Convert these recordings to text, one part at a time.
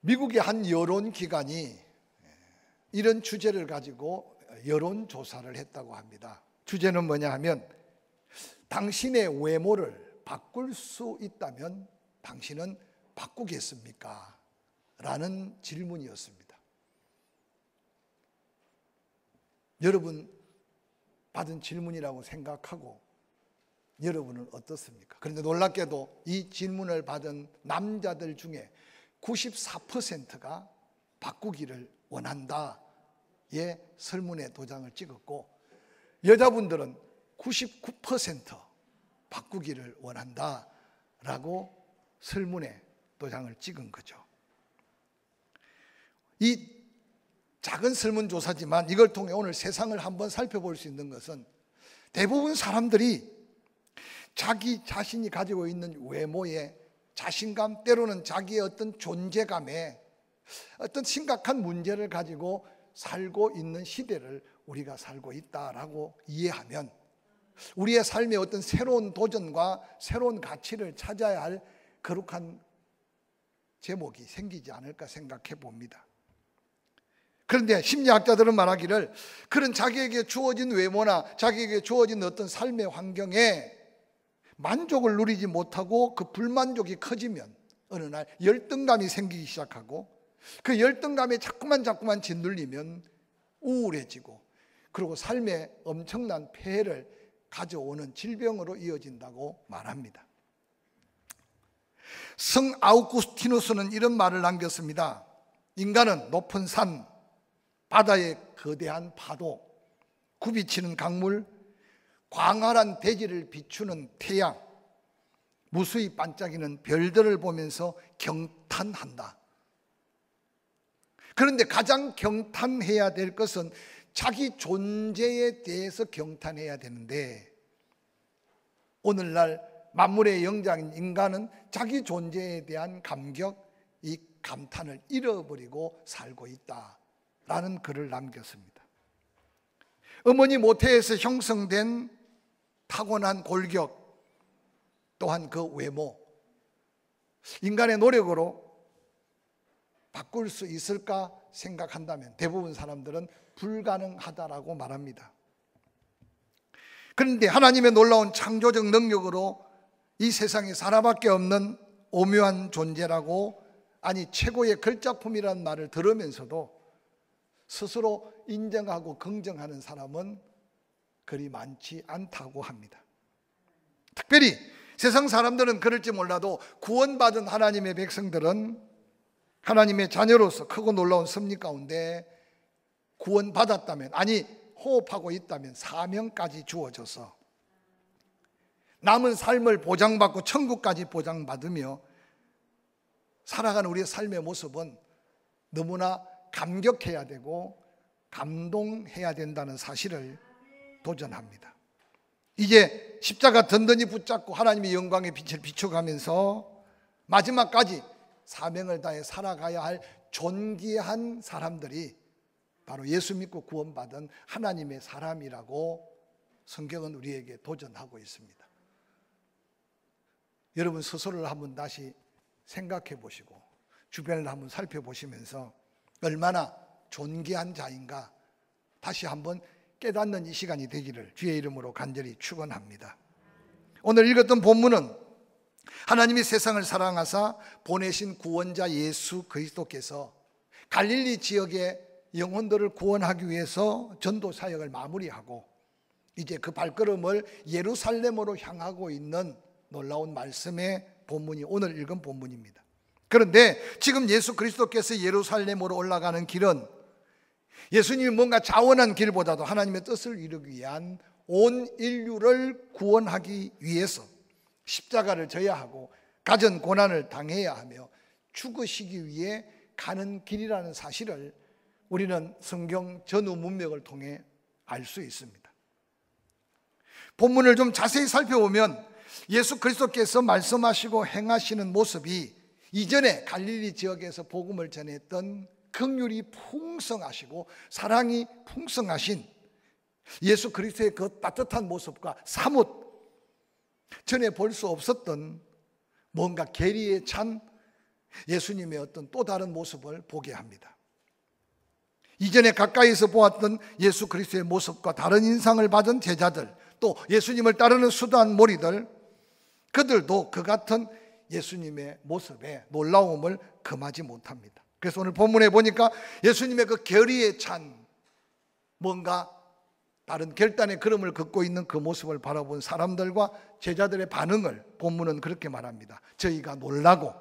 미국의 한 여론기관이 이런 주제를 가지고 여론조사를 했다고 합니다. 주제는 뭐냐 하면, 당신의 외모를 바꿀 수 있다면 당신은 바꾸겠습니까? 라는 질문이었습니다. 여러분 받은 질문이라고 생각하고 여러분은 어떻습니까? 그런데 놀랍게도 이 질문을 받은 남자들 중에 94%가 바꾸기를 원한다의 설문에 도장을 찍었고, 여자분들은 99% 바꾸기를 원한다라고 설문에 도장을 찍은 거죠. 이 작은 설문조사지만 이걸 통해 오늘 세상을 한번 살펴볼 수 있는 것은, 대부분 사람들이 자기 자신이 가지고 있는 외모에 자신감, 때로는 자기의 어떤 존재감에 어떤 심각한 문제를 가지고 살고 있는 시대를 우리가 살고 있다라고 이해하면, 우리의 삶에 어떤 새로운 도전과 새로운 가치를 찾아야 할 거룩한 제목이 생기지 않을까 생각해 봅니다. 그런데 심리학자들은 말하기를, 그런 자기에게 주어진 외모나 자기에게 주어진 어떤 삶의 환경에 만족을 누리지 못하고 그 불만족이 커지면 어느 날 열등감이 생기기 시작하고, 그 열등감에 자꾸만 짓눌리면 우울해지고, 그리고 삶에 엄청난 폐해를 가져오는 질병으로 이어진다고 말합니다. 성 아우구스티누스는 이런 말을 남겼습니다. 인간은 높은 산, 바다의 거대한 파도, 굽이치는 강물, 광활한 대지를 비추는 태양, 무수히 반짝이는 별들을 보면서 경탄한다. 그런데 가장 경탄해야 될 것은 자기 존재에 대해서 경탄해야 되는데, 오늘날 만물의 영장인 인간은 자기 존재에 대한 감격, 이 감탄을 잃어버리고 살고 있다라는 글을 남겼습니다. 어머니 모태에서 형성된 타고난 골격, 또한 그 외모, 인간의 노력으로 바꿀 수 있을까 생각한다면 대부분 사람들은 불가능하다라고 말합니다. 그런데 하나님의 놀라운 창조적 능력으로 이 세상에 하나밖에 없는 오묘한 존재라고, 아니 최고의 걸작품이라는 말을 들으면서도 스스로 인정하고 긍정하는 사람은 그리 많지 않다고 합니다. 특별히 세상 사람들은 그럴지 몰라도 구원받은 하나님의 백성들은 하나님의 자녀로서 크고 놀라운 섭리 가운데 구원받았다면, 아니 호흡하고 있다면 사명까지 주어져서 남은 삶을 보장받고 천국까지 보장받으며 살아가는 우리의 삶의 모습은 너무나 감격해야 되고 감동해야 된다는 사실을 도전합니다. 이제 십자가 든든히 붙잡고 하나님의 영광의 빛을 비춰가면서 마지막까지 사명을 다해 살아가야 할 존귀한 사람들이 바로 예수 믿고 구원받은 하나님의 사람이라고 성경은 우리에게 도전하고 있습니다. 여러분 스스로를 한번 다시 생각해 보시고 주변을 한번 살펴보시면서 얼마나 존귀한 자인가 다시 한번 깨닫는 이 시간이 되기를 주의 이름으로 간절히 축원합니다. 오늘 읽었던 본문은 하나님이 세상을 사랑하사 보내신 구원자 예수 그리스도께서 갈릴리 지역의 영혼들을 구원하기 위해서 전도 사역을 마무리하고 이제 그 발걸음을 예루살렘으로 향하고 있는 놀라운 말씀의 본문이 오늘 읽은 본문입니다. 그런데 지금 예수 그리스도께서 예루살렘으로 올라가는 길은 예수님이 뭔가 자원한 길보다도 하나님의 뜻을 이루기 위한 온 인류를 구원하기 위해서 십자가를 져야 하고 갖은 고난을 당해야 하며 죽으시기 위해 가는 길이라는 사실을 우리는 성경 전후 문맥을 통해 알 수 있습니다. 본문을 좀 자세히 살펴보면 예수 그리스도께서 말씀하시고 행하시는 모습이 이전에 갈릴리 지역에서 복음을 전했던 긍휼이 풍성하시고 사랑이 풍성하신 예수 그리스도의 그 따뜻한 모습과 사뭇 전에 볼 수 없었던 뭔가 계리에 찬 예수님의 어떤 또 다른 모습을 보게 합니다. 이전에 가까이서 보았던 예수 그리스도의 모습과 다른 인상을 받은 제자들, 또 예수님을 따르는 수도한 무리들, 그들도 그 같은 예수님의 모습에 놀라움을 금하지 못합니다. 그래서 오늘 본문에 보니까 예수님의 그 결의에 찬 뭔가 다른 결단의 걸음을 걷고 있는 그 모습을 바라본 사람들과 제자들의 반응을 본문은 그렇게 말합니다. 저희가 놀라고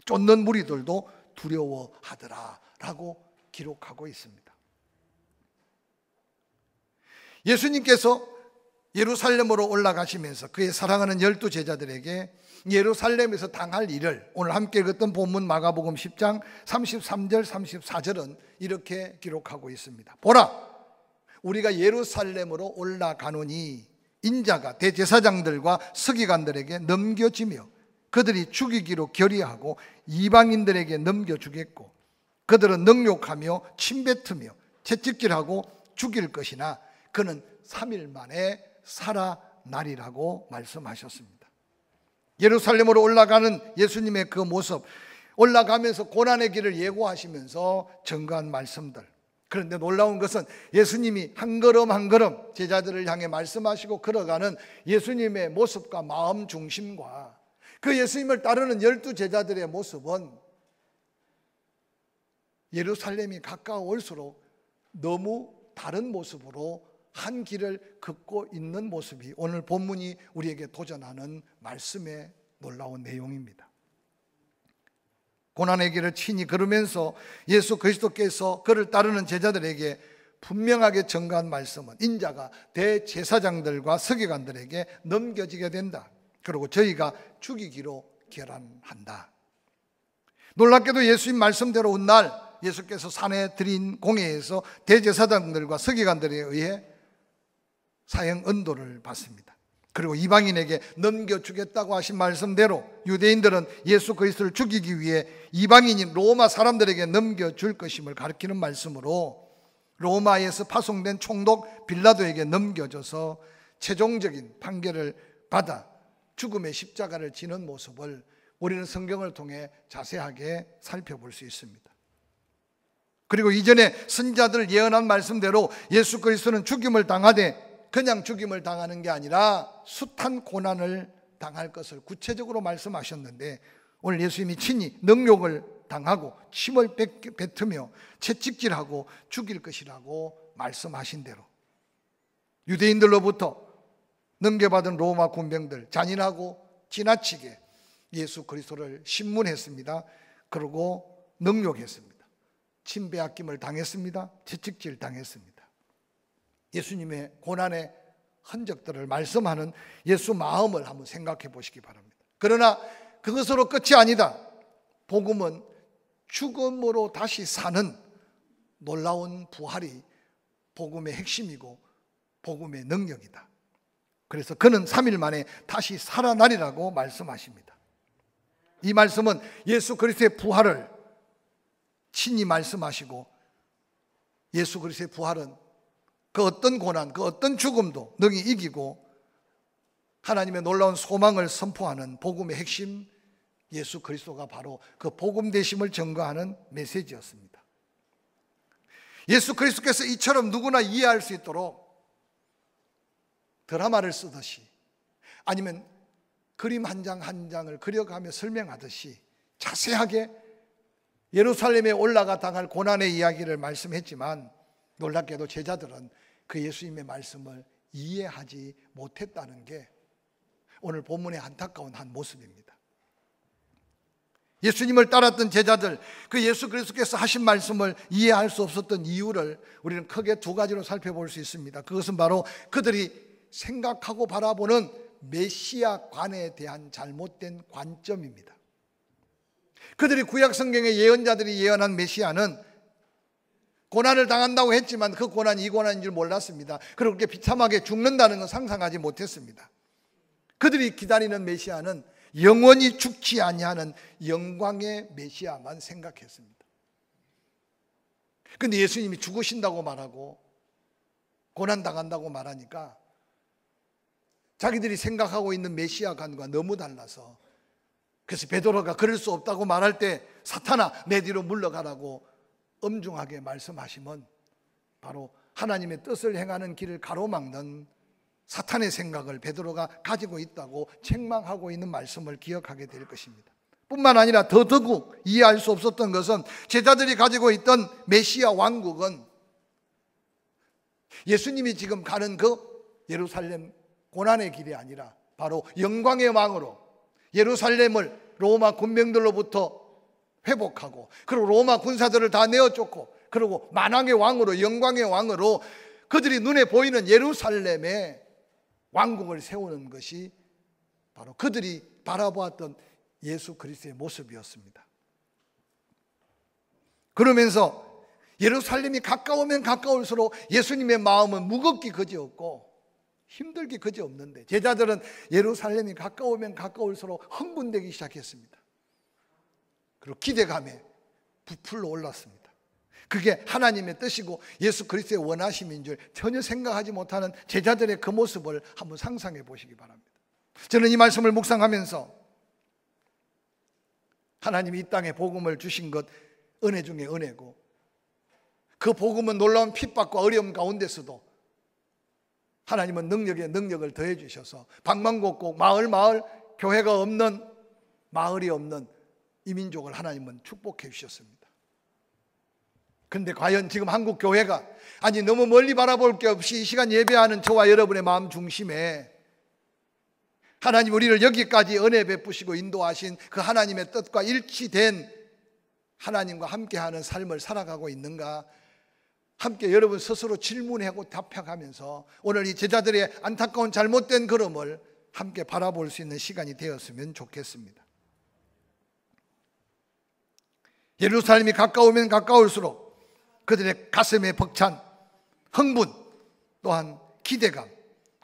쫓는 무리들도 두려워하더라 라고 기록하고 있습니다. 예수님께서 예루살렘으로 올라가시면서 그의 사랑하는 12제자들에게 예루살렘에서 당할 일을 오늘 함께 읽었던 본문 마가복음 10장 33절 34절은 이렇게 기록하고 있습니다. 보라, 우리가 예루살렘으로 올라가노니 인자가 대제사장들과 서기관들에게 넘겨지며 그들이 죽이기로 결의하고 이방인들에게 넘겨주겠고 그들은 능욕하며 침뱉으며 채찍질하고 죽일 것이나 그는 3일 만에 살아나리라고 말씀하셨습니다. 예루살렘으로 올라가는 예수님의 그 모습, 올라가면서 고난의 길을 예고하시면서 증거한 말씀들. 그런데 놀라운 것은 예수님이 한 걸음 한 걸음 제자들을 향해 말씀하시고 걸어가는 예수님의 모습과 마음 중심과 그 예수님을 따르는 12제자들의 모습은 예루살렘이 가까워올수록 너무 다른 모습으로 한 길을 걷고 있는 모습이 오늘 본문이 우리에게 도전하는 말씀의 놀라운 내용입니다. 고난의 길을 친히 걸으면서 예수 그리스도께서 그를 따르는 제자들에게 분명하게 전가한 말씀은 인자가 대제사장들과 서기관들에게 넘겨지게 된다. 그리고 저희가 죽이기로 결단한다. 놀랍게도 예수님 말씀대로 훗날 예수께서 산에 드린 공회에서 대제사장들과 서기관들에 의해 사형 언도를 받습니다. 그리고 이방인에게 넘겨주겠다고 하신 말씀대로 유대인들은 예수 그리스도를 죽이기 위해 이방인인 로마 사람들에게 넘겨줄 것임을 가리키는 말씀으로 로마에서 파송된 총독 빌라도에게 넘겨줘서 최종적인 판결을 받아 죽음의 십자가를 지는 모습을 우리는 성경을 통해 자세하게 살펴볼 수 있습니다. 그리고 이전에 선지자들 예언한 말씀대로 예수 그리스도는 죽임을 당하되 그냥 죽임을 당하는 게 아니라 숱한 고난을 당할 것을 구체적으로 말씀하셨는데 오늘 예수님이 친히 능욕을 당하고 침을 뱉으며 채찍질하고 죽일 것이라고 말씀하신 대로 유대인들로부터 넘겨받은 로마 군병들 잔인하고 지나치게 예수 그리스도를 신문했습니다. 그리고 능욕했습니다. 침 빼앗김을 당했습니다. 채찍질 당했습니다. 예수님의 고난의 흔적들을 말씀하는 예수 마음을 한번 생각해 보시기 바랍니다. 그러나 그것으로 끝이 아니다. 복음은 죽음으로 다시 사는 놀라운 부활이 복음의 핵심이고 복음의 능력이다. 그래서 그는 3일 만에 다시 살아나리라고 말씀하십니다. 이 말씀은 예수 그리스도의 부활을 친히 말씀하시고 예수 그리스도의 부활은 그 어떤 고난, 그 어떤 죽음도 능히 이기고 하나님의 놀라운 소망을 선포하는 복음의 핵심 예수 그리스도가 바로 그 복음 되심을 증거하는 메시지였습니다. 예수 그리스도께서 이처럼 누구나 이해할 수 있도록 드라마를 쓰듯이 아니면 그림 한 장 한 장을 그려가며 설명하듯이 자세하게 예루살렘에 올라가 당할 고난의 이야기를 말씀했지만 놀랍게도 제자들은 그 예수님의 말씀을 이해하지 못했다는 게 오늘 본문의 안타까운 한 모습입니다. 예수님을 따랐던 제자들, 그 예수 그리스도께서 하신 말씀을 이해할 수 없었던 이유를 우리는 크게 두 가지로 살펴볼 수 있습니다. 그것은 바로 그들이 생각하고 바라보는 메시아관에 대한 잘못된 관점입니다. 그들이 구약 성경의 예언자들이 예언한 메시아는 고난을 당한다고 했지만 그 고난이 이 고난인 줄 몰랐습니다. 그리고 그렇게 비참하게 죽는다는 건 상상하지 못했습니다. 그들이 기다리는 메시아는 영원히 죽지 아니하는 영광의 메시아만 생각했습니다. 그런데 예수님이 죽으신다고 말하고 고난당한다고 말하니까 자기들이 생각하고 있는 메시아관과 너무 달라서 그래서 베드로가 그럴 수 없다고 말할 때 사탄아 내 뒤로 물러가라고 엄중하게 말씀하시면 바로 하나님의 뜻을 행하는 길을 가로막는 사탄의 생각을 베드로가 가지고 있다고 책망하고 있는 말씀을 기억하게 될 것입니다. 뿐만 아니라 더더욱 이해할 수 없었던 것은 제자들이 가지고 있던 메시아 왕국은 예수님이 지금 가는 그 예루살렘 고난의 길이 아니라 바로 영광의 왕으로 예루살렘을 로마 군병들로부터 회복하고 그리고 로마 군사들을 다 내어쫓고 그리고 만왕의 왕으로 영광의 왕으로 그들이 눈에 보이는 예루살렘의 왕국을 세우는 것이 바로 그들이 바라보았던 예수 그리스도의 모습이었습니다. 그러면서 예루살렘이 가까우면 가까울수록 예수님의 마음은 무겁기 그지없고 힘들기 그지없는데 제자들은 예루살렘이 가까우면 가까울수록 흥분되기 시작했습니다. 그리고 기대감에 부풀러 올랐습니다. 그게 하나님의 뜻이고 예수 그리스도의 원하심인 줄 전혀 생각하지 못하는 제자들의 그 모습을 한번 상상해 보시기 바랍니다. 저는 이 말씀을 묵상하면서 하나님이 이 땅에 복음을 주신 것 은혜 중에 은혜고 그 복음은 놀라운 핍박과 어려움 가운데서도 하나님은 능력에 능력을 더해 주셔서 방방곡곡 마을 교회가 없는 마을이 없는 이 민족을 하나님은 축복해 주셨습니다. 그런데 과연 지금 한국 교회가 아니 너무 멀리 바라볼 게 없이 이 시간 예배하는 저와 여러분의 마음 중심에 하나님 우리를 여기까지 은혜 베푸시고 인도하신 그 하나님의 뜻과 일치된 하나님과 함께하는 삶을 살아가고 있는가? 함께 여러분 스스로 질문하고 답해가면서 오늘 이 제자들의 안타까운 잘못된 걸음을 함께 바라볼 수 있는 시간이 되었으면 좋겠습니다. 예루살렘이 가까우면 가까울수록 그들의 가슴에 벅찬 흥분 또한 기대감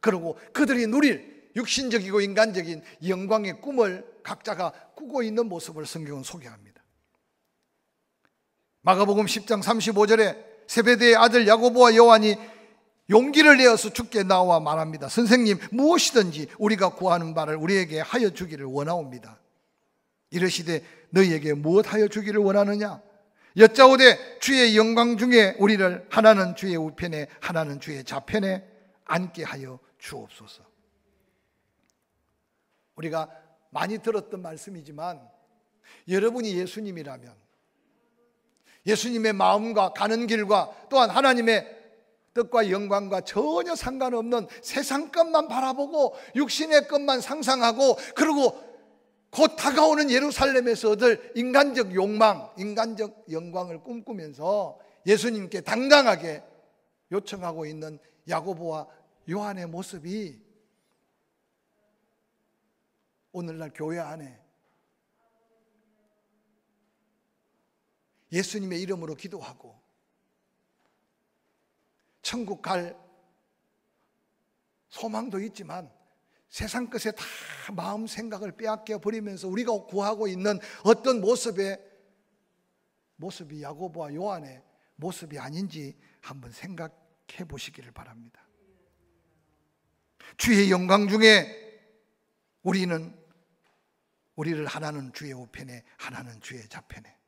그리고 그들이 누릴 육신적이고 인간적인 영광의 꿈을 각자가 꾸고 있는 모습을 성경은 소개합니다. 마가복음 10장 35절에 세베대의 아들 야고보와 요한이 용기를 내어서 주께 나와 말합니다. 선생님 무엇이든지 우리가 구하는 바를 우리에게 하여 주기를 원하옵니다. 이르시되 너희에게 무엇하여 주기를 원하느냐? 여짜오되 주의 영광 중에 우리를 하나는 주의 우편에 하나는 주의 좌편에 앉게 하여 주옵소서. 우리가 많이 들었던 말씀이지만 여러분이 예수님이라면 예수님의 마음과 가는 길과 또한 하나님의 뜻과 영광과 전혀 상관없는 세상 것만 바라보고 육신의 것만 상상하고 그리고 곧 다가오는 예루살렘에서 얻을 인간적 욕망, 인간적 영광을 꿈꾸면서 예수님께 당당하게 요청하고 있는 야고보와 요한의 모습이 오늘날 교회 안에 예수님의 이름으로 기도하고 천국 갈 소망도 있지만 세상 것에 다 마음 생각을 빼앗겨 버리면서 우리가 구하고 있는 어떤 모습이 야고보와 요한의 모습이 아닌지 한번 생각해 보시기를 바랍니다. 주의 영광 중에 우리를 하나는 주의 우편에 하나는 주의 좌편에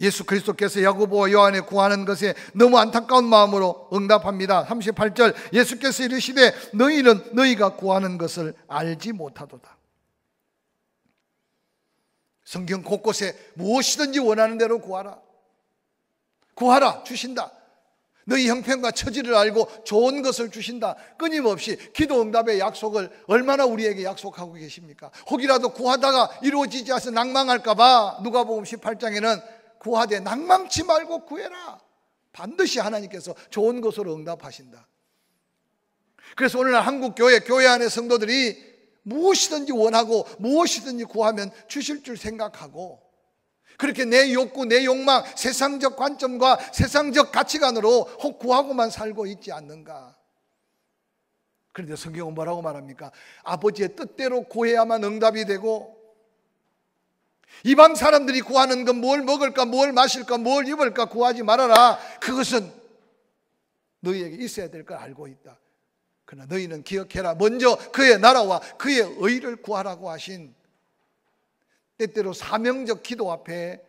예수 그리스도께서 야고보와 요한의 구하는 것에 너무 안타까운 마음으로 응답합니다. 38절 예수께서 이르시되 너희는 너희가 구하는 것을 알지 못하도다. 성경 곳곳에 무엇이든지 원하는 대로 구하라. 구하라 주신다. 너희 형편과 처지를 알고 좋은 것을 주신다. 끊임없이 기도 응답의 약속을 얼마나 우리에게 약속하고 계십니까? 혹이라도 구하다가 이루어지지 않아서 낭망할까 봐 누가복음 18장에는 구하되 낭망치 말고 구해라. 반드시 하나님께서 좋은 것으로 응답하신다. 그래서 오늘날 한국 교회 안의 성도들이 무엇이든지 원하고 무엇이든지 구하면 주실 줄 생각하고 그렇게 내 욕구, 내 욕망, 세상적 관점과 세상적 가치관으로 혹 구하고만 살고 있지 않는가? 그런데 성경은 뭐라고 말합니까? 아버지의 뜻대로 구해야만 응답이 되고 이방 사람들이 구하는 건 뭘 먹을까, 뭘 마실까, 뭘 입을까 구하지 말아라. 그것은 너희에게 있어야 될 걸 알고 있다. 그러나 너희는 기억해라. 먼저 그의 나라와 그의 의를 구하라고 하신 때때로 사명적 기도 앞에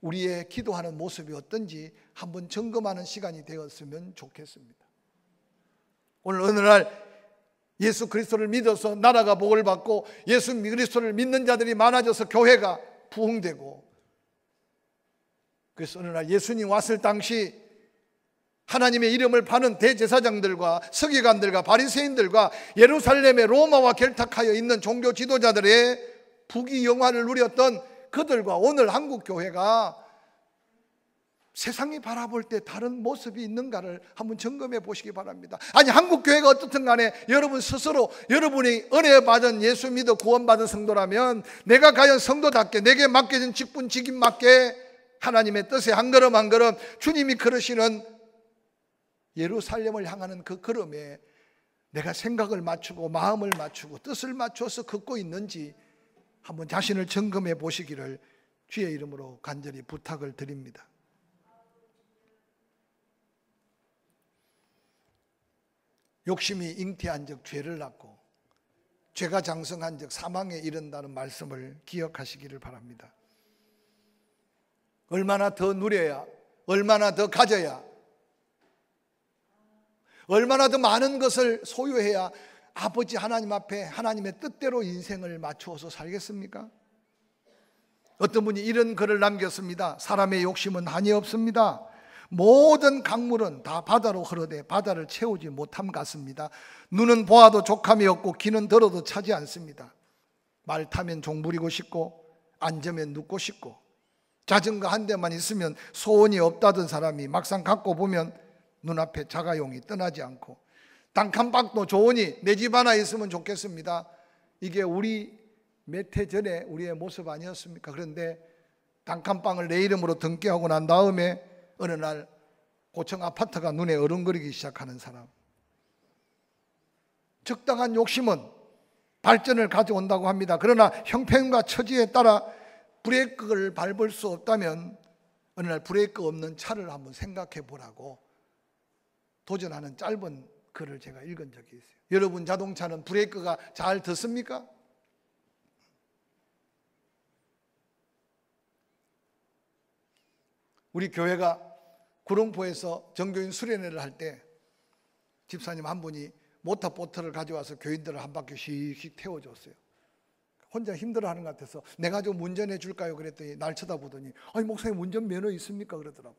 우리의 기도하는 모습이 어떤지 한번 점검하는 시간이 되었으면 좋겠습니다. 오늘 어느 날 예수 그리스도를 믿어서 나라가 복을 받고 예수 그리스도를 믿는 자들이 많아져서 교회가 부흥되고, 그래서 어느 날 예수님 왔을 당시 하나님의 이름을 파는 대제사장들과 서기관들과 바리새인들과 예루살렘의 로마와 결탁하여 있는 종교 지도자들의 부귀영화를 누렸던 그들과 오늘 한국 교회가 세상이 바라볼 때 다른 모습이 있는가를 한번 점검해 보시기 바랍니다. 아니, 한국 교회가 어떻든 간에 여러분 스스로 여러분이 은혜 받은 예수 믿어 구원받은 성도라면 내가 과연 성도답게 내게 맡겨진 직분 직임 맞게 하나님의 뜻에 한 걸음 한 걸음 주님이 걸으시는 예루살렘을 향하는 그 걸음에 내가 생각을 맞추고 마음을 맞추고 뜻을 맞춰서 걷고 있는지 한번 자신을 점검해 보시기를 주의 이름으로 간절히 부탁을 드립니다. 욕심이 잉태한 적 죄를 낳고 죄가 장성한 적 사망에 이른다는 말씀을 기억하시기를 바랍니다. 얼마나 더 누려야, 얼마나 더 가져야, 얼마나 더 많은 것을 소유해야 아버지 하나님 앞에 하나님의 뜻대로 인생을 맞추어서 살겠습니까? 어떤 분이 이런 글을 남겼습니다. 사람의 욕심은 한이 없습니다. 모든 강물은 다 바다로 흐르되 바다를 채우지 못함 같습니다. 눈은 보아도 족함이 없고 귀는 들어도 차지 않습니다. 말 타면 종 부리고 싶고 앉으면 눕고 싶고 자전거 한 대만 있으면 소원이 없다던 사람이 막상 갖고 보면 눈앞에 자가용이 떠나지 않고 단칸방도 좋으니 내 집 하나 있으면 좋겠습니다. 이게 우리 몇 해 전에 우리의 모습 아니었습니까? 그런데 단칸방을 내 이름으로 등기하고 난 다음에 어느 날 고층 아파트가 눈에 어른거리기 시작하는 사람. 적당한 욕심은 발전을 가져온다고 합니다. 그러나 형편과 처지에 따라 브레이크를 밟을 수 없다면 어느 날 브레이크 없는 차를 한번 생각해 보라고 도전하는 짧은 글을 제가 읽은 적이 있어요. 여러분 자동차는 브레이크가 잘 닿습니까? 우리 교회가 구룡포에서 정교인 수련회를 할 때 집사님 한 분이 모터보트를 가져와서 교인들을 한 바퀴 씩 태워줬어요. 혼자 힘들어하는 것 같아서 내가 좀 운전해 줄까요? 그랬더니 날 쳐다보더니 아니 목사님 운전면허 있습니까? 그러더라고.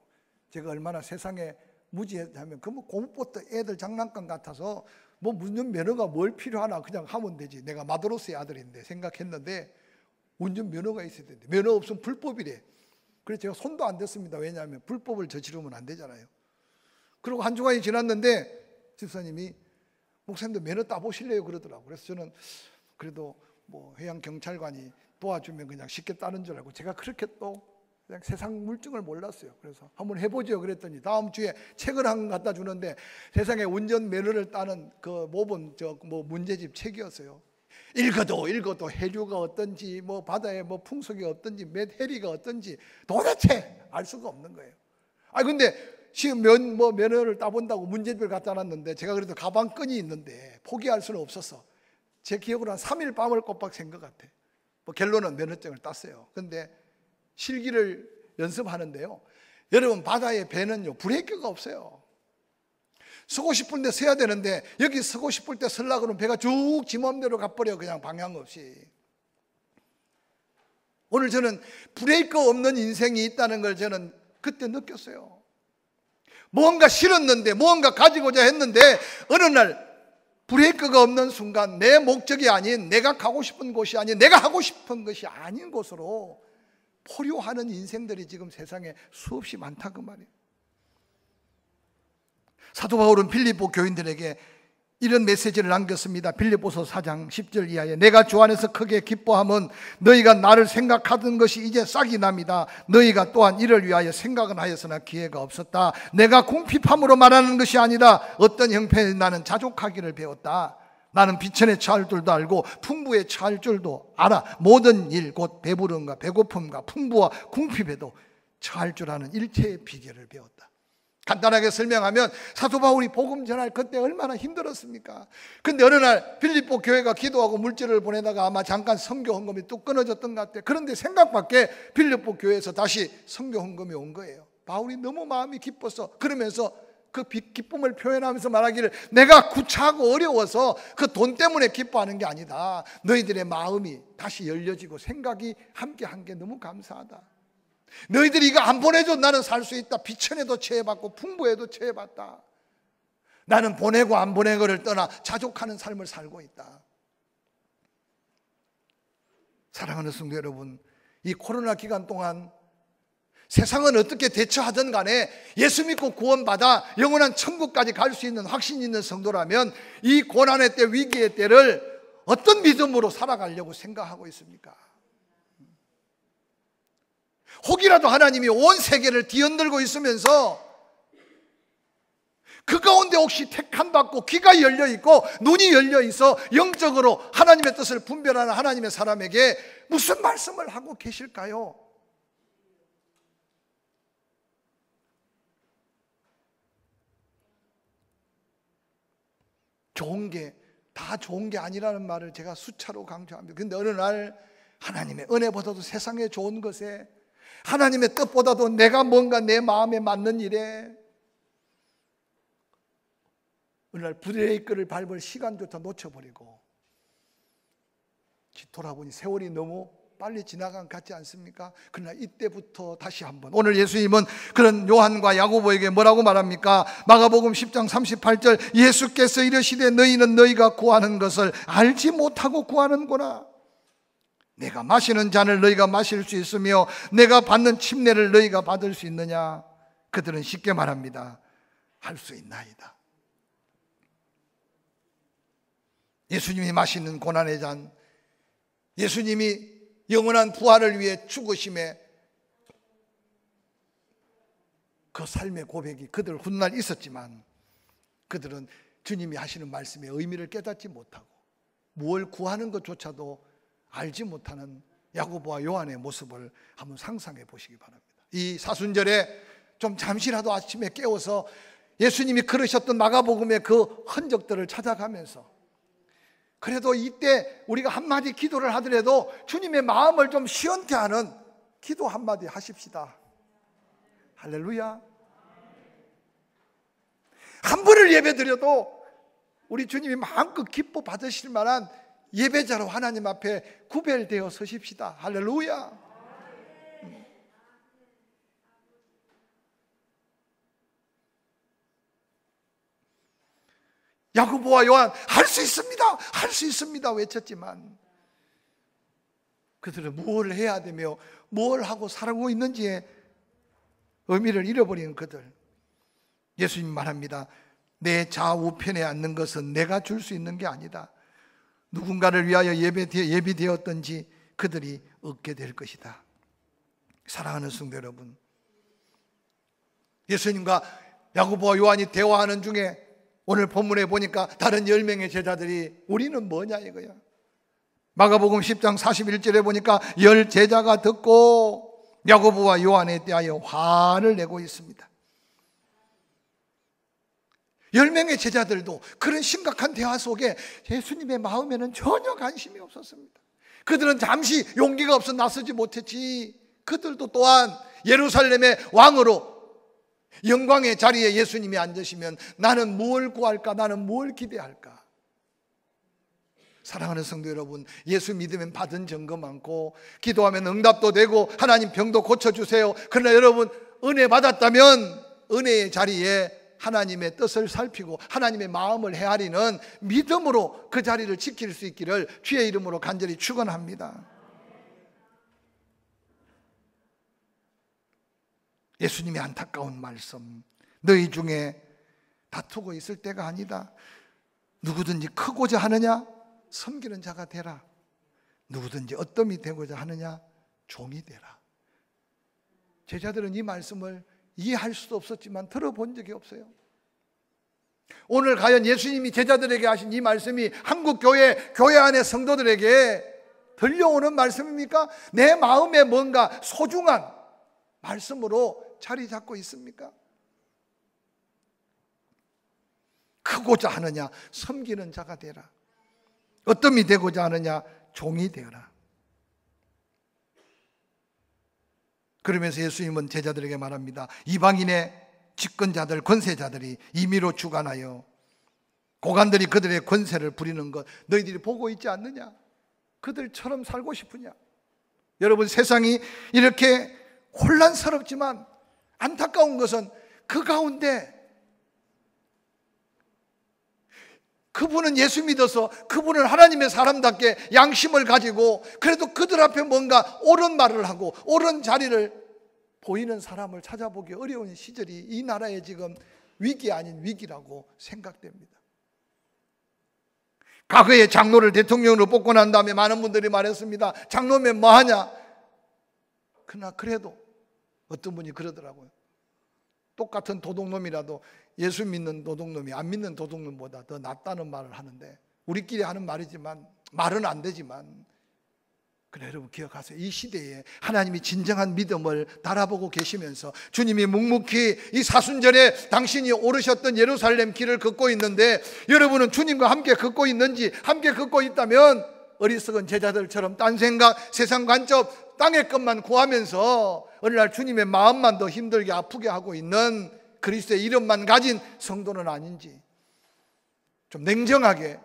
제가 얼마나 세상에 무지하면 그 뭐 고무보트 애들 장난감 같아서 뭐 운전면허가 뭘 필요하나 그냥 하면 되지. 내가 마드로스의 아들인데 생각했는데 운전면허가 있어야 되는데 면허 없으면 불법이래. 그래서 제가 손도 안 댔습니다. 왜냐하면 불법을 저지르면 안 되잖아요. 그리고 한 주간이 지났는데 집사님이 목사님도 면허 따보실래요? 그러더라고요. 그래서 저는 그래도 뭐 해양경찰관이 도와주면 그냥 쉽게 따는 줄 알고 제가 그렇게 또 그냥 세상 물증을 몰랐어요. 그래서 한번 해보죠. 그랬더니 다음 주에 책을 한 권 갖다 주는데 세상에 운전 면허를 따는 그 모범 뭐 문제집 책이었어요. 읽어도 해류가 어떤지 뭐 바다의 뭐 풍속이 어떤지 해리가 어떤지 도대체 알 수가 없는 거예요. 아 근데 지금 면허를 따본다고 문제집을 갖다 놨는데 제가 그래도 가방끈이 있는데 포기할 수는 없었어. 제 기억으로 한 3일 밤을 꼬박 샌 것 같아. 뭐 결론은 면허증을 땄어요. 근데 실기를 연습하는데요. 여러분 바다의 배는요 브레이크가 없어요. 서고 싶은데 서야 되는데 여기 서고 싶을 때 서려고 그러면 배가 쭉 지 맘대로 가버려. 그냥 방향 없이. 오늘 저는 브레이크 없는 인생이 있다는 걸 저는 그때 느꼈어요. 무언가 실었는데 무언가 가지고자 했는데 어느 날 브레이크가 없는 순간 내 목적이 아닌 내가 가고 싶은 곳이 아닌 내가 하고 싶은 것이 아닌 곳으로 포효하는 인생들이 지금 세상에 수없이 많다 그 말이에요. 사도 바울은 빌립보 교인들에게 이런 메시지를 남겼습니다. 빌립보서 4장 10절 이하에 내가 주 안에서 크게 기뻐함은 너희가 나를 생각하던 것이 이제 싹이 납니다. 너희가 또한 이를 위하여 생각은 하였으나 기회가 없었다. 내가 궁핍함으로 말하는 것이 아니라 어떤 형편에 나는 자족하기를 배웠다. 나는 비천에 처할 줄도 알고 풍부에 처할 줄도 알아. 모든 일 곧 배부름과 배고픔과 풍부와 궁핍에도 처할 줄 아는 일체의 비결을 배웠다. 간단하게 설명하면 사도 바울이 복음 전할 그때 얼마나 힘들었습니까? 근데 어느 날 빌립보 교회가 기도하고 물질을 보내다가 아마 잠깐 선교 헌금이 뚝 끊어졌던 것 같아요. 그런데 생각 밖에 빌립보 교회에서 다시 선교 헌금이 온 거예요. 바울이 너무 마음이 기뻐서, 그러면서 그 기쁨을 표현하면서 말하기를, 내가 구차하고 어려워서 그 돈 때문에 기뻐하는 게 아니다. 너희들의 마음이 다시 열려지고 생각이 함께한 게 너무 감사하다. 너희들이 이거 안 보내줘 나는 살 수 있다. 비천에도 처해봤고 풍부에도 처해봤다. 나는 보내고 안 보내고를 떠나 자족하는 삶을 살고 있다. 사랑하는 성도 여러분, 이 코로나 기간 동안 세상은 어떻게 대처하든 간에 예수 믿고 구원받아 영원한 천국까지 갈 수 있는 확신 있는 성도라면 이 고난의 때, 위기의 때를 어떤 믿음으로 살아가려고 생각하고 있습니까? 혹이라도 하나님이 온 세계를 뒤흔들고 있으면서 그 가운데 혹시 택함받고 귀가 열려있고 눈이 열려있어 영적으로 하나님의 뜻을 분별하는 하나님의 사람에게 무슨 말씀을 하고 계실까요? 좋은 게 다 좋은 게 아니라는 말을 제가 수차로 강조합니다. 그런데 어느 날 하나님의 은혜보다도 세상에 좋은 것에, 하나님의 뜻보다도 내가 뭔가 내 마음에 맞는 일에 어느 날 브레이크를 밟을 시간조차 놓쳐버리고 돌아보니 세월이 너무 빨리 지나간 것 같지 않습니까? 그러나 이때부터 다시 한번, 오늘 예수님은 그런 요한과 야고보에게 뭐라고 말합니까? 마가복음 10장 38절, 예수께서 이르시되 너희는 너희가 구하는 것을 알지 못하고 구하는구나. 내가 마시는 잔을 너희가 마실 수 있으며 내가 받는 침례를 너희가 받을 수 있느냐? 그들은 쉽게 말합니다. 할 수 있나이다. 예수님이 마시는 고난의 잔, 예수님이 영원한 부활을 위해 죽으심에 그 삶의 고백이 그들 훗날 있었지만 그들은 주님이 하시는 말씀의 의미를 깨닫지 못하고 무엇을 구하는 것조차도 알지 못하는 야고보와 요한의 모습을 한번 상상해 보시기 바랍니다. 이 사순절에 좀 잠시라도 아침에 깨워서 예수님이 걸으셨던 마가복음의 그 흔적들을 찾아가면서, 그래도 이때 우리가 한마디 기도를 하더라도 주님의 마음을 좀 시원케 하는 기도 한마디 하십시다. 할렐루야. 한 번을 예배 드려도 우리 주님이 마음껏 기뻐 받으실 만한 예배자로 하나님 앞에 구별되어 서십시다. 할렐루야. 야고보와 요한 할 수 있습니다, 할 수 있습니다 외쳤지만 그들은 무엇을 해야 되며 무엇을 하고 살아가고 있는지에 의미를 잃어버리는 그들. 예수님 말합니다. 내 좌우편에 앉는 것은 내가 줄 수 있는 게 아니다. 누군가를 위하여 예비되었던지 그들이 얻게 될 것이다. 사랑하는 성도 여러분, 예수님과 야고보와 요한이 대화하는 중에 오늘 본문에 보니까 다른 10명의 제자들이 우리는 뭐냐 이거야. 마가복음 10장 41절에 보니까 10 제자가 듣고 야고보와 요한에 대하여 화를 내고 있습니다. 10명의 제자들도 그런 심각한 대화 속에 예수님의 마음에는 전혀 관심이 없었습니다. 그들은 잠시 용기가 없어 나서지 못했지, 그들도 또한 예루살렘의 왕으로 영광의 자리에 예수님이 앉으시면 나는 무엇을 구할까? 나는 무엇을 기대할까? 사랑하는 성도 여러분, 예수 믿으면 받은 증거 많고 기도하면 응답도 되고 하나님 병도 고쳐주세요. 그러나 여러분, 은혜 받았다면 은혜의 자리에 하나님의 뜻을 살피고 하나님의 마음을 헤아리는 믿음으로 그 자리를 지킬 수 있기를 주의 이름으로 간절히 축원합니다. 예수님의 안타까운 말씀, 너희 중에 다투고 있을 때가 아니다. 누구든지 크고자 하느냐 섬기는 자가 되라. 누구든지 어떠함이 되고자 하느냐 종이 되라. 제자들은 이 말씀을 이해할 수도 없었지만 들어본 적이 없어요. 오늘 과연 예수님이 제자들에게 하신 이 말씀이 한국 교회 안의 성도들에게 들려오는 말씀입니까? 내 마음에 뭔가 소중한 말씀으로 자리 잡고 있습니까? 크고자 하느냐? 섬기는 자가 되라. 어떤 이 되고자 하느냐? 종이 되어라. 그러면서 예수님은 제자들에게 말합니다. 이방인의 집권자들, 권세자들이 임의로 주관하여 고관들이 그들의 권세를 부리는 것 너희들이 보고 있지 않느냐? 그들처럼 살고 싶으냐? 여러분, 세상이 이렇게 혼란스럽지만 안타까운 것은 그 가운데 그분은 예수 믿어서 그분은 하나님의 사람답게 양심을 가지고 그래도 그들 앞에 뭔가 옳은 말을 하고 옳은 자리를 보이는 사람을 찾아보기 어려운 시절이 이 나라의 지금 위기 아닌 위기라고 생각됩니다. 과거에 장로를 대통령으로 뽑고 난 다음에 많은 분들이 말했습니다. 장로면 뭐하냐? 그러나 그래도 어떤 분이 그러더라고요. 똑같은 도둑놈이라도 예수 믿는 도둑놈이 안 믿는 도둑놈보다 더 낫다는 말을 하는데, 우리끼리 하는 말이지만 말은 안 되지만, 그래 여러분 기억하세요. 이 시대에 하나님이 진정한 믿음을 달아보고 계시면서 주님이 묵묵히 이 사순절에 당신이 오르셨던 예루살렘 길을 걷고 있는데, 여러분은 주님과 함께 걷고 있는지, 함께 걷고 있다면 어리석은 제자들처럼 딴 생각, 세상 관점, 땅의 것만 구하면서 어느 날 주님의 마음만 더 힘들게 아프게 하고 있는 그리스도의 이름만 가진 성도는 아닌지, 좀 냉정하게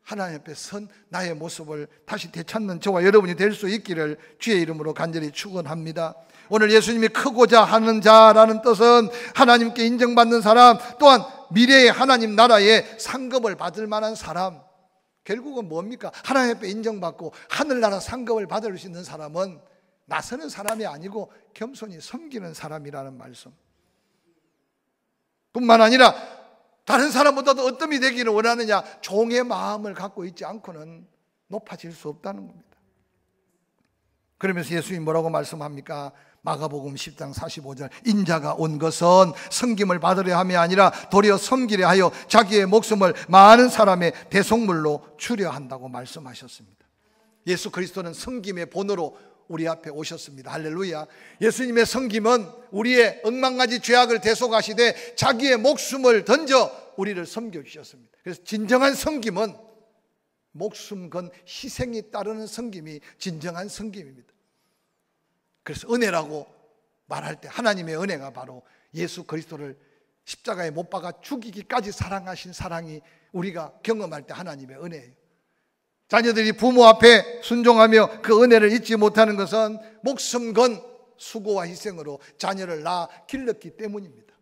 하나님 앞에 선 나의 모습을 다시 되찾는 저와 여러분이 될 수 있기를 주의 이름으로 간절히 축원합니다. 오늘 예수님이 크고자 하는 자라는 뜻은 하나님께 인정받는 사람, 또한 미래의 하나님 나라의 상급을 받을 만한 사람. 결국은 뭡니까? 하나님 앞에 인정받고 하늘나라 상급을 받을 수 있는 사람은 나서는 사람이 아니고 겸손히 섬기는 사람이라는 말씀. 뿐만 아니라 다른 사람보다도 어떤 이 되기를 원하느냐? 종의 마음을 갖고 있지 않고는 높아질 수 없다는 겁니다. 그러면서 예수님이 뭐라고 말씀합니까? 마가복음 10장 45절, 인자가 온 것은 섬김을 받으려 함이 아니라 도리어 섬기려 하여 자기의 목숨을 많은 사람의 대속물로 주려 한다고 말씀하셨습니다. 예수 그리스도는 섬김의 본으로 우리 앞에 오셨습니다. 할렐루야. 예수님의 섬김은 우리의 억만가지 죄악을 대속하시되 자기의 목숨을 던져 우리를 섬겨주셨습니다. 그래서 진정한 섬김은 목숨 건 희생이 따르는 섬김이 진정한 섬김입니다. 그래서 은혜라고 말할 때 하나님의 은혜가 바로 예수 그리스도를 십자가에 못 박아 죽이기까지 사랑하신 사랑이 우리가 경험할 때 하나님의 은혜예요. 자녀들이 부모 앞에 순종하며 그 은혜를 잊지 못하는 것은 목숨 건 수고와 희생으로 자녀를 낳아 길렀기 때문입니다.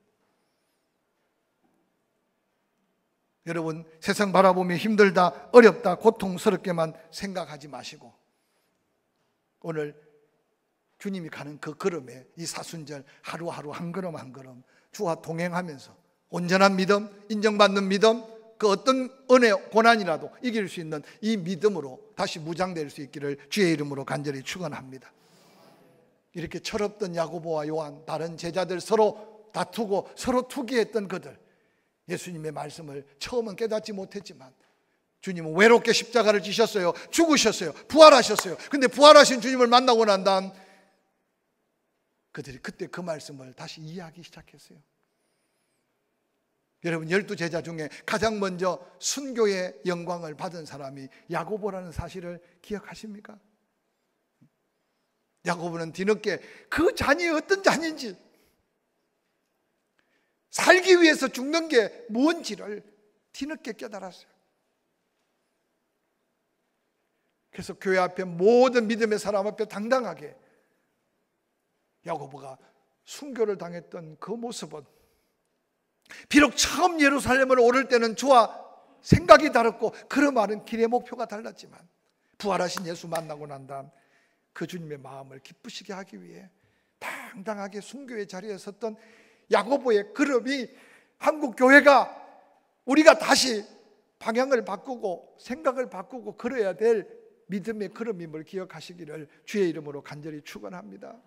여러분, 세상 바라보며 힘들다, 어렵다, 고통스럽게만 생각하지 마시고 오늘 주님이 가는 그 걸음에 이 사순절 하루하루 한 걸음 한 걸음 주와 동행하면서 온전한 믿음, 인정받는 믿음, 그 어떤 은혜, 고난이라도 이길 수 있는 이 믿음으로 다시 무장될 수 있기를 주의 이름으로 간절히 축원합니다. 이렇게 철없던 야고보와 요한, 다른 제자들 서로 다투고 서로 투기했던 그들, 예수님의 말씀을 처음은 깨닫지 못했지만 주님은 외롭게 십자가를 지셨어요. 죽으셨어요. 부활하셨어요. 근데 부활하신 주님을 만나고 난 다음 그들이 그때 그 말씀을 다시 이해하기 시작했어요. 여러분, 12제자 중에 가장 먼저 순교의 영광을 받은 사람이 야고보라는 사실을 기억하십니까? 야고보는 뒤늦게 그 잔이 어떤 잔인지, 살기 위해서 죽는 게 뭔지를 뒤늦게 깨달았어요. 그래서 교회 앞에 모든 믿음의 사람 앞에 당당하게 야고보가 순교를 당했던 그 모습은, 비록 처음 예루살렘을 오를 때는 주와 생각이 다르고 걸어가는 길의 목표가 달랐지만 부활하신 예수 만나고 난 다음 그 주님의 마음을 기쁘시게 하기 위해 당당하게 순교의 자리에 섰던 야고보의 걸음이 한국 교회가 우리가 다시 방향을 바꾸고 생각을 바꾸고 걸어야 될 믿음의 걸음임을 기억하시기를 주의 이름으로 간절히 축원합니다.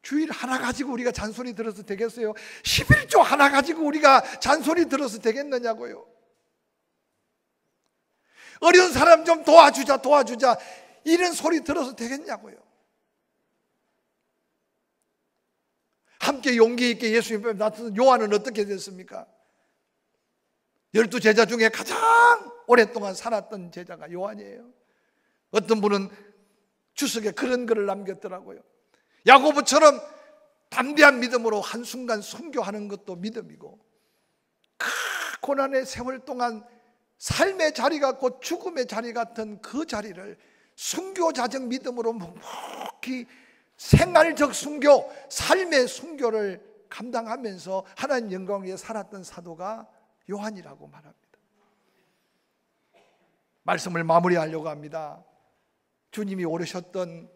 주일 하나 가지고 우리가 잔소리 들어서 되겠어요? 11조 하나 가지고 우리가 잔소리 들어서 되겠느냐고요. 어려운 사람 좀 도와주자 이런 소리 들어서 되겠냐고요. 함께 용기 있게 예수님 앞에 나타난 요한은 어떻게 됐습니까? 12 제자 중에 가장 오랫동안 살았던 제자가 요한이에요. 어떤 분은 주석에 그런 글을 남겼더라고요. 야고보처럼 담대한 믿음으로 한순간 순교하는 것도 믿음이고, 그 고난의 세월 동안 삶의 자리 같고 죽음의 자리 같은 그 자리를 순교자적 믿음으로 묵묵히 생활적 순교, 삶의 순교를 감당하면서 하나님 영광 위에 살았던 사도가 요한이라고 말합니다. 말씀을 마무리하려고 합니다. 주님이 오르셨던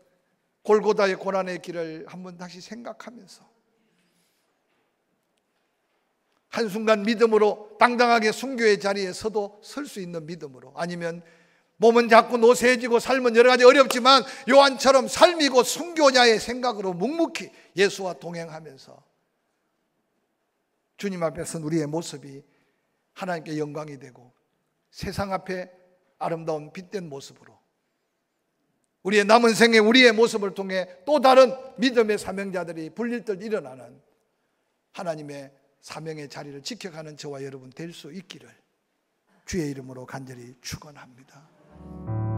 골고다의 고난의 길을 한번 다시 생각하면서 한순간 믿음으로 당당하게 순교의 자리에 서도 설 수 있는 믿음으로, 아니면 몸은 자꾸 노쇠해지고 삶은 여러 가지 어렵지만 요한처럼 삶이고 순교자의 생각으로 묵묵히 예수와 동행하면서 주님 앞에 선 우리의 모습이 하나님께 영광이 되고 세상 앞에 아름다운 빛된 모습으로 우리의 남은 생에 우리의 모습을 통해 또 다른 믿음의 사명자들이 불일듯 일어나는 하나님의 사명의 자리를 지켜가는 저와 여러분 될 수 있기를 주의 이름으로 간절히 축원합니다.